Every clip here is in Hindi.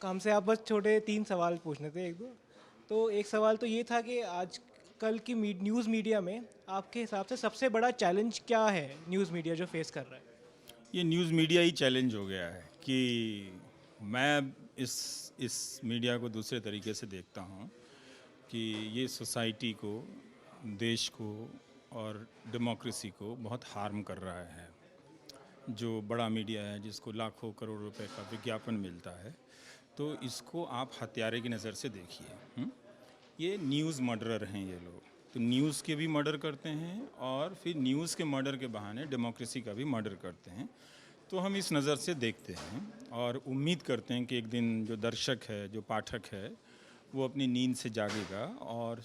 हमसे आप बस छोटे 3 सवाल पूछने थे 1-2। तो एक सवाल तो ये था कि आज कल की न्यूज़ मीडिया में आपके हिसाब से सबसे बड़ा चैलेंज क्या है न्यूज़ मीडिया जो फेस कर रहा है? ये न्यूज़ मीडिया ही चैलेंज हो गया है कि मैं इस मीडिया को दूसरे तरीके से देखता हूँ कि ये सोसाइटी को, देश को और डेमोक्रेसी को बहुत हार्म कर रहा है। जो बड़ा मीडिया है जिसको लाखों करोड़ रुपए का विज्ञापन मिलता है, तो इसको आप हत्यारे की नज़र से देखिए। ये न्यूज़ मर्डरर हैं ये लोग। तो न्यूज़ के भी मर्डर करते हैं और फिर न्यूज़ के मर्डर के बहाने डेमोक्रेसी का भी मर्डर करते हैं। तो हम इस नज़र से देखते हैं और उम्मीद करते हैं कि एक दिन जो दर्शक है, जो पाठक है, वो अपनी नींद से जागेगा और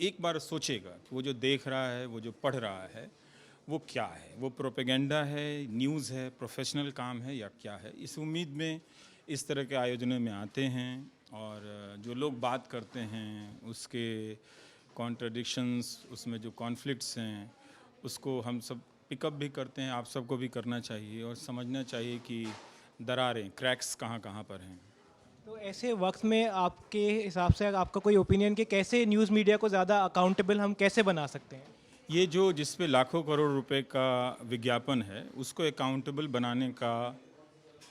एक बार सोचेगा कि वो जो देख रहा है, वो जो पढ़ रहा है, वो क्या है, वो प्रोपेगेंडा है, न्यूज़ है, प्रोफेशनल काम है या क्या है। इस उम्मीद में इस तरह के आयोजनों में आते हैं और जो लोग बात करते हैं उसके कॉन्ट्रडिक्शंस, उसमें जो कॉन्फ्लिक्ट्स हैं, उसको हम सब पिकअप भी करते हैं। आप सबको भी करना चाहिए और समझना चाहिए कि दरारें, क्रैक्स कहाँ कहाँ पर हैं। तो ऐसे वक्त में आपके हिसाब से आपका कोई ओपिनियन कि कैसे न्यूज़ मीडिया को ज़्यादा अकाउंटेबल हम कैसे बना सकते हैं? ये जो जिस पे लाखों करोड़ रुपए का विज्ञापन है, उसको अकाउंटेबल बनाने का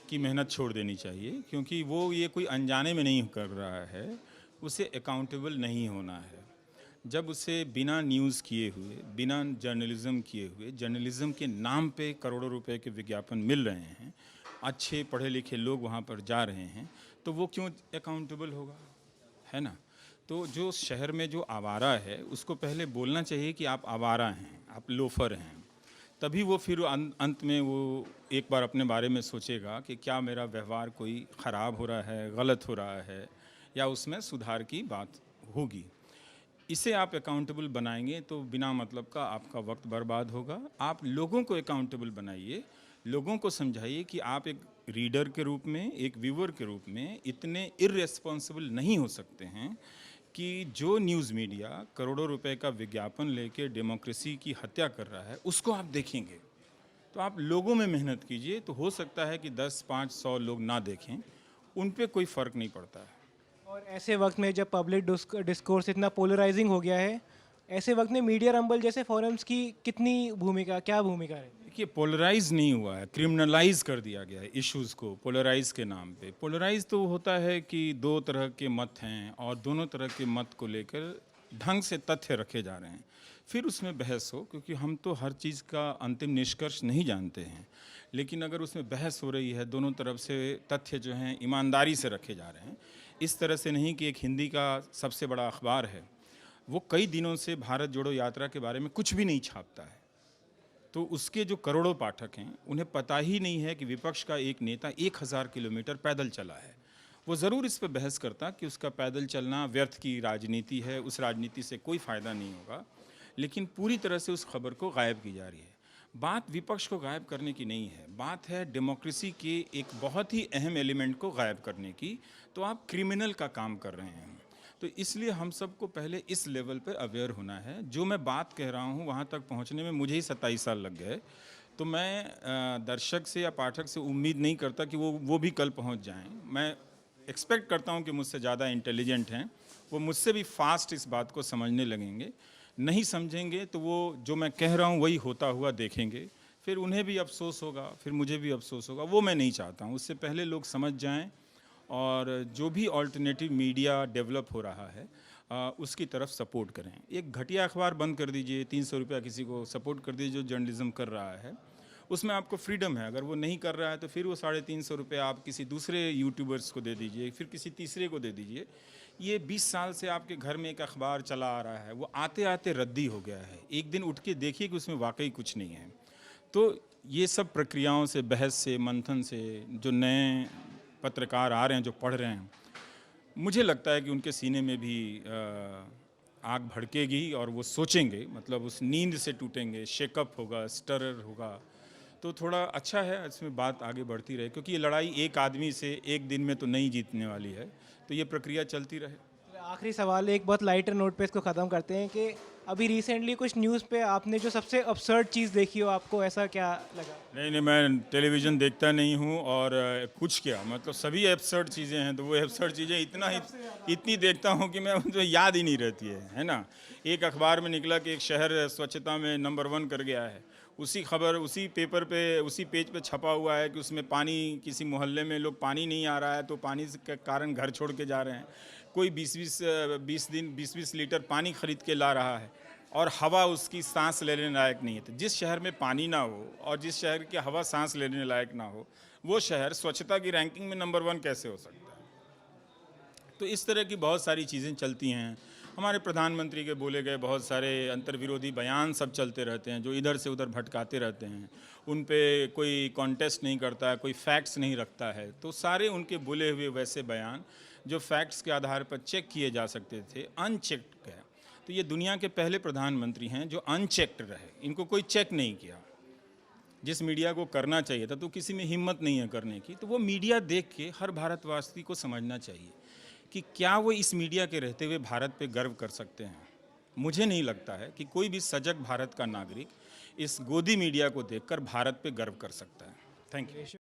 की मेहनत छोड़ देनी चाहिए, क्योंकि वो ये कोई अनजाने में नहीं कर रहा है, उसे अकाउंटेबल नहीं होना है। जब उसे बिना न्यूज़ किए हुए, बिना जर्नलिज़्म किए हुए, जर्नलिज़्म के नाम पे करोड़ों रुपए के विज्ञापन मिल रहे हैं, अच्छे पढ़े लिखे लोग वहाँ पर जा रहे हैं, तो वो क्यों अकाउंटेबल होगा, है ना? तो जो शहर में जो आवारा है, उसको पहले बोलना चाहिए कि आप आवारा हैं, आप लोफर हैं। तभी वो फिर अंत में वो एक बार अपने बारे में सोचेगा कि क्या मेरा व्यवहार कोई ख़राब हो रहा है, गलत हो रहा है, या उसमें सुधार की बात होगी। इसे आप अकाउंटेबल बनाएंगे तो बिना मतलब का आपका वक्त बर्बाद होगा। आप लोगों को अकाउंटेबल बनाइए, लोगों को समझाइए कि आप एक रीडर के रूप में, एक व्यूअर के रूप में इतने इर्रेस्पॉन्सिबल नहीं हो सकते हैं कि जो न्यूज़ मीडिया करोड़ों रुपए का विज्ञापन लेके डेमोक्रेसी की हत्या कर रहा है उसको आप देखेंगे। तो आप लोगों में मेहनत कीजिए, तो हो सकता है कि 10, 5, 100 लोग ना देखें, उन पे कोई फ़र्क नहीं पड़ता है। और ऐसे वक्त में जब पब्लिक डिस्कोर्स इतना पोलराइजिंग हो गया है, ऐसे वक्त में मीडिया रंबल जैसे फोरम्स की क्या भूमिका है? देखिए, पोलराइज नहीं हुआ है, क्रिमिनलाइज कर दिया गया है इश्यूज़ को पोलराइज के नाम पे। पोलराइज तो होता है कि दो तरह के मत हैं और दोनों तरह के मत को लेकर ढंग से तथ्य रखे जा रहे हैं, फिर उसमें बहस हो, क्योंकि हम तो हर चीज़ का अंतिम निष्कर्ष नहीं जानते हैं। लेकिन अगर उसमें बहस हो रही है, दोनों तरफ से तथ्य जो हैं ईमानदारी से रखे जा रहे हैं, इस तरह से नहीं कि एक हिंदी का सबसे बड़ा अखबार है, वो कई दिनों से भारत जोड़ो यात्रा के बारे में कुछ भी नहीं छापता है, तो उसके जो करोड़ों पाठक हैं उन्हें पता ही नहीं है कि विपक्ष का एक नेता 1000 किलोमीटर पैदल चला है। वो ज़रूर इस पर बहस करता कि उसका पैदल चलना व्यर्थ की राजनीति है, उस राजनीति से कोई फ़ायदा नहीं होगा, लेकिन पूरी तरह से उस खबर को गायब की जा रही है। बात विपक्ष को गायब करने की नहीं है, बात है डेमोक्रेसी के एक बहुत ही अहम एलिमेंट को गायब करने की। तो आप क्रिमिनल का काम कर रहे हैं। तो इसलिए हम सबको पहले इस लेवल पर अवेयर होना है। जो मैं बात कह रहा हूँ वहाँ तक पहुँचने में मुझे ही 27 साल लग गए। तो मैं दर्शक से या पाठक से उम्मीद नहीं करता कि वो भी कल पहुँच जाएं। मैं एक्सपेक्ट करता हूँ कि मुझसे ज़्यादा इंटेलिजेंट हैं, वो मुझसे भी फास्ट इस बात को समझने लगेंगे। नहीं समझेंगे तो वो जो मैं कह रहा हूँ वही होता हुआ देखेंगे, फिर उन्हें भी अफसोस होगा, फिर मुझे भी अफसोस होगा। वो मैं नहीं चाहता हूँ। उससे पहले लोग समझ जाएं और जो भी ऑल्टरनेटिव मीडिया डेवलप हो रहा है उसकी तरफ सपोर्ट करें। एक घटिया अखबार बंद कर दीजिए, 300 रुपया किसी को सपोर्ट कर दीजिए जो जर्नलिज्म कर रहा है, उसमें आपको फ्रीडम है। अगर वो नहीं कर रहा है तो फिर वो 350 रुपये आप किसी दूसरे यूट्यूबर्स को दे दीजिए, फिर किसी तीसरे को दे दीजिए। ये 20 साल से आपके घर में एक अखबार चला आ रहा है, वो आते आते रद्दी हो गया है। एक दिन उठ के देखिए कि उसमें वाकई कुछ नहीं है। तो ये सब प्रक्रियाओं से, बहस से, मंथन से जो नए पत्रकार आ रहे हैं, जो पढ़ रहे हैं, मुझे लगता है कि उनके सीने में भी आग भड़केगी और वो सोचेंगे, मतलब उस नींद से टूटेंगे, शेकअप होगा, स्टरर होगा। तो थोड़ा अच्छा है इसमें बात आगे बढ़ती रहे, क्योंकि ये लड़ाई एक आदमी से एक दिन में तो नहीं जीतने वाली है। तो ये प्रक्रिया चलती रहे। आखिरी सवाल एक बहुत लाइटर नोट पे इसको ख़त्म करते हैं कि अभी रिसेंटली कुछ न्यूज़ पे आपने जो सबसे absurd चीज़ देखी हो, आपको ऐसा क्या लगा? नहीं नहीं, मैं टेलीविज़न देखता नहीं हूँ और कुछ क्या मतलब सभी एब्सर्ड चीज़ें हैं, तो वो एब्सर्ड चीज़ें इतनी देखता हूँ कि मैं मुझे याद ही नहीं रहती है ना। एक अखबार में निकला कि एक शहर स्वच्छता में नंबर 1 कर गया है, उसी खबर उसी पेपर पे उसी पेज पे छपा हुआ है कि उसमें पानी, किसी मोहल्ले में लोग पानी नहीं आ रहा है तो पानी के कारण घर छोड़ के जा रहे हैं, कोई 20-20 लीटर पानी खरीद के ला रहा है और हवा उसकी सांस लेने लायक नहीं है। तो जिस शहर में पानी ना हो और जिस शहर की हवा सांस लेने लायक ना हो, वो शहर स्वच्छता की रैंकिंग में नंबर 1 कैसे हो सकता है? तो इस तरह की बहुत सारी चीज़ें चलती हैं। हमारे प्रधानमंत्री के बोले गए बहुत सारे अंतर्विरोधी बयान सब चलते रहते हैं, जो इधर से उधर भटकाते रहते हैं। उन पे कोई कॉन्टेस्ट नहीं करता है, कोई फैक्ट्स नहीं रखता है। तो सारे उनके बोले हुए वैसे बयान जो फैक्ट्स के आधार पर चेक किए जा सकते थे, अनचेक्ड गए। तो ये दुनिया के पहले प्रधानमंत्री हैं जो अनचेक्ड रहे, इनको कोई चेक नहीं किया। जिस मीडिया को करना चाहिए था तो किसी में हिम्मत नहीं है करने की, तो वो मीडिया देख के हर भारतवासी को समझना चाहिए कि क्या वो इस मीडिया के रहते हुए भारत पे गर्व कर सकते हैं। मुझे नहीं लगता है कि कोई भी सजग भारत का नागरिक इस गोदी मीडिया को देखकर भारत पे गर्व कर सकता है। Thank you.